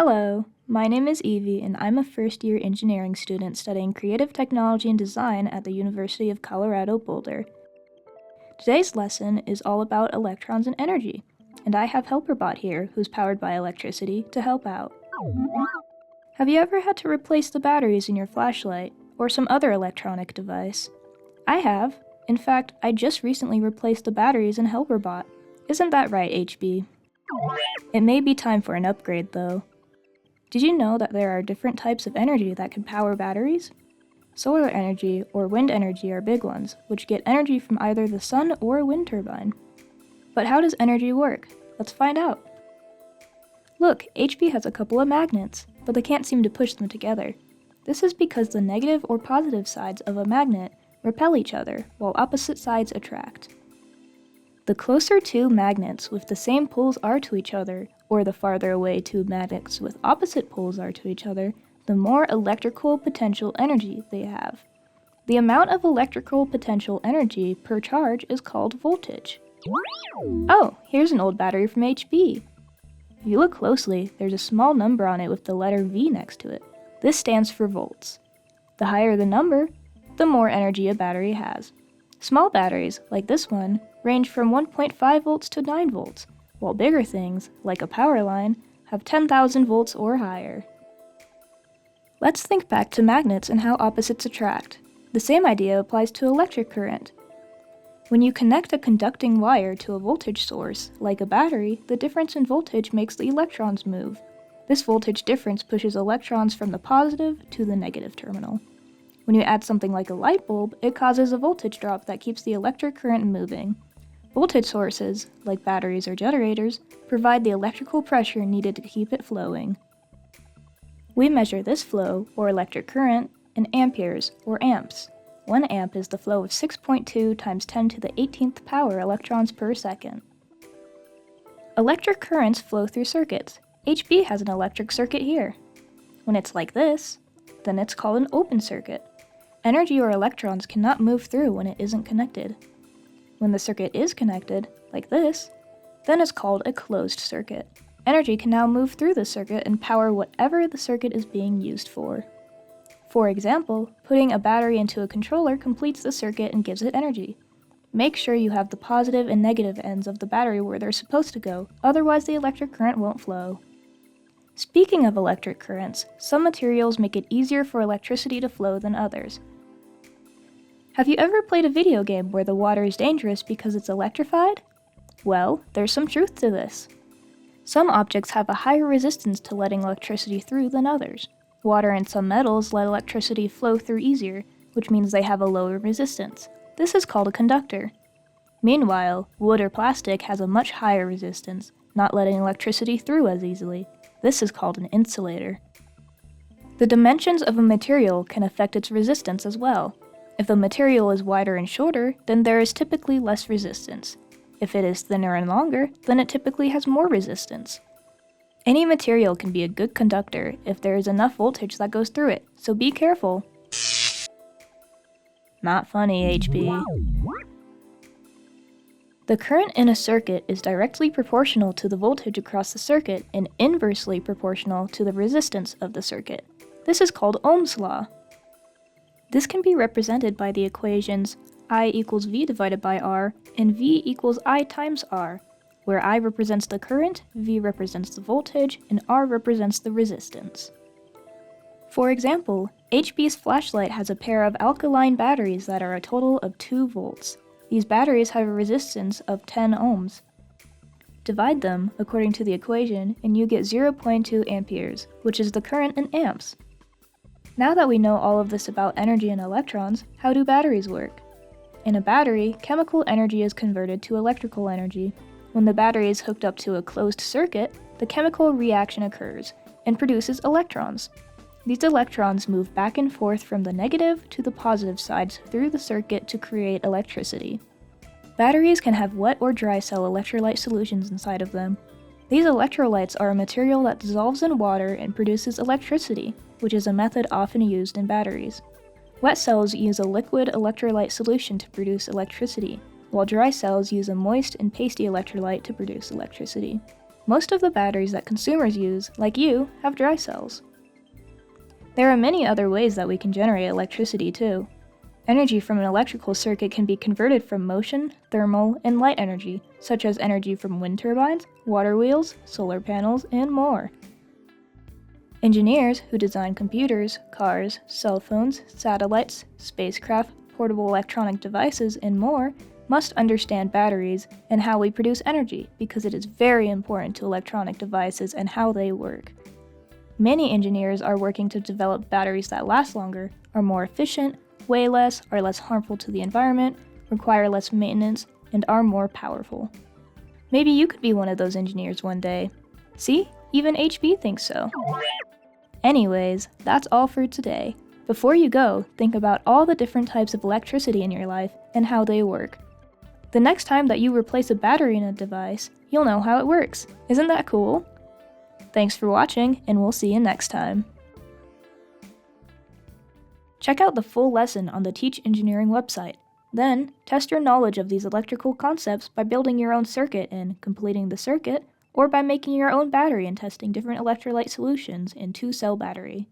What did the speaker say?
Hello, my name is Evie, and I'm a first-year engineering student studying creative technology and design at the University of Colorado Boulder. Today's lesson is all about electrons and energy, and I have HelperBot here, who's powered by electricity, to help out. Have you ever had to replace the batteries in your flashlight, or some other electronic device? I have. In fact, I just recently replaced the batteries in HelperBot. Isn't that right, HB? It may be time for an upgrade, though. Did you know that there are different types of energy that can power batteries? Solar energy or wind energy are big ones, which get energy from either the sun or a wind turbine. But how does energy work? Let's find out. Look, HB has a couple of magnets, but they can't seem to push them together. This is because the negative or positive sides of a magnet repel each other, while opposite sides attract. The closer two magnets with the same poles are to each other, or the farther away two magnets with opposite poles are to each other, the more electrical potential energy they have. The amount of electrical potential energy per charge is called voltage. Oh, here's an old battery from HB. If you look closely, there's a small number on it with the letter V next to it. This stands for volts. The higher the number, the more energy a battery has. Small batteries, like this one, range from 1.5 volts to 9 volts, while bigger things, like a power line, have 10,000 volts or higher. Let's think back to magnets and how opposites attract. The same idea applies to electric current. When you connect a conducting wire to a voltage source, like a battery, the difference in voltage makes the electrons move. This voltage difference pushes electrons from the positive to the negative terminal. When you add something like a light bulb, it causes a voltage drop that keeps the electric current moving. Voltage sources, like batteries or generators, provide the electrical pressure needed to keep it flowing. We measure this flow, or electric current, in amperes, or amps. 1 amp is the flow of 6.2 times 10 to the 18th power electrons per second. Electric currents flow through circuits. HB has an electric circuit here. When it's like this, then it's called an open circuit. Energy or electrons cannot move through when it isn't connected. When the circuit is connected, like this, then it's called a closed circuit. Energy can now move through the circuit and power whatever the circuit is being used for. For example, putting a battery into a controller completes the circuit and gives it energy. Make sure you have the positive and negative ends of the battery where they're supposed to go, otherwise the electric current won't flow. Speaking of electric currents, some materials make it easier for electricity to flow than others. Have you ever played a video game where the water is dangerous because it's electrified? Well, there's some truth to this. Some objects have a higher resistance to letting electricity through than others. Water and some metals let electricity flow through easier, which means they have a lower resistance. This is called a conductor. Meanwhile, wood or plastic has a much higher resistance, not letting electricity through as easily. This is called an insulator. The dimensions of a material can affect its resistance as well. If the material is wider and shorter, then there is typically less resistance. If it is thinner and longer, then it typically has more resistance. Any material can be a good conductor if there is enough voltage that goes through it, so be careful. Not funny, HB. The current in a circuit is directly proportional to the voltage across the circuit and inversely proportional to the resistance of the circuit. This is called Ohm's law. This can be represented by the equations I equals V divided by R and V equals I times R, where I represents the current, V represents the voltage, and R represents the resistance. For example, HB's flashlight has a pair of alkaline batteries that are a total of 2 volts. These batteries have a resistance of 10 ohms. Divide them, according to the equation, and you get 0.2 amperes, which is the current in amps. Now that we know all of this about energy and electrons, how do batteries work? In a battery, chemical energy is converted to electrical energy. When the battery is hooked up to a closed circuit, the chemical reaction occurs and produces electrons. These electrons move back and forth from the negative to the positive sides through the circuit to create electricity. Batteries can have wet or dry cell electrolyte solutions inside of them. These electrolytes are a material that dissolves in water and produces electricity, which is a method often used in batteries. Wet cells use a liquid electrolyte solution to produce electricity, while dry cells use a moist and pasty electrolyte to produce electricity. Most of the batteries that consumers use, like you, have dry cells. There are many other ways that we can generate electricity too. Energy from an electrical circuit can be converted from motion, thermal, and light energy, such as energy from wind turbines, water wheels, solar panels, and more. Engineers who design computers, cars, cell phones, satellites, spacecraft, portable electronic devices, and more must understand batteries and how we produce energy because it is very important to electronic devices and how they work. Many engineers are working to develop batteries that last longer, are more efficient, weigh less, are less harmful to the environment, require less maintenance, and are more powerful. Maybe you could be one of those engineers one day. See, even HB thinks so. Anyways, that's all for today. Before you go, think about all the different types of electricity in your life and how they work. The next time that you replace a battery in a device, you'll know how it works. Isn't that cool? Thanks for watching, and we'll see you next time. Check out the full lesson on the Teach Engineering website. Then, test your knowledge of these electrical concepts by building your own circuit and completing the circuit, or by making your own battery and testing different electrolyte solutions in 2-cell battery.